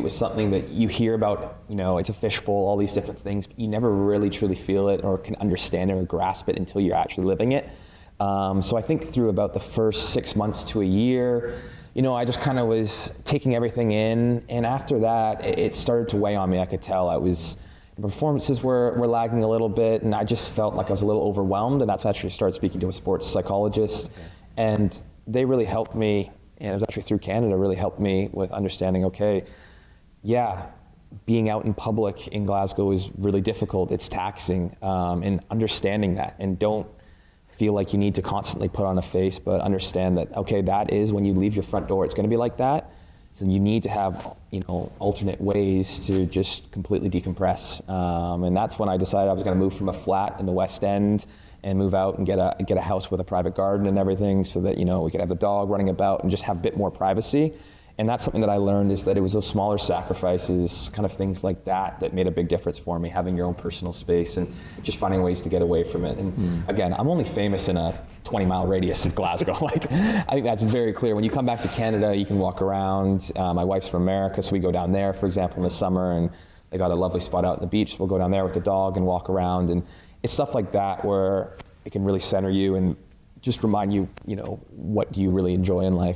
was something that you hear about, it's a fishbowl, all these different things, but you never really truly feel it or can understand it or grasp it until you're actually living it. So I think through about the first 6 months to a year, I just kind of was taking everything in, and after that, it started to weigh on me. I could tell performances were lagging a little bit, and I just felt like I was a little overwhelmed, and that's when I actually started speaking to a sports psychologist, and they really helped me, and it was actually through Canada, really helped me with understanding, okay, yeah, being out in public in Glasgow is really difficult, it's taxing, and understanding that, and don't feel like you need to constantly put on a face, but understand that, okay, that is when you leave your front door, it's going to be like that. So you need to have, alternate ways to just completely decompress. And that's when I decided I was going to move from a flat in the West End and move out and get a house with a private garden and everything, so that, we could have the dog running about and just have a bit more privacy. And that's something that I learned, is that it was those smaller sacrifices, kind of things like that made a big difference for me, having your own personal space and just finding ways to get away from it. And again, I'm only famous in a 20-mile radius of Glasgow. I think that's very clear. When you come back to Canada, you can walk around. My wife's from America, so we go down there, for example, in the summer, and they got a lovely spot out on the beach. We'll go down there with the dog and walk around. And it's stuff like that where it can really center you and just remind you, what do you really enjoy in life.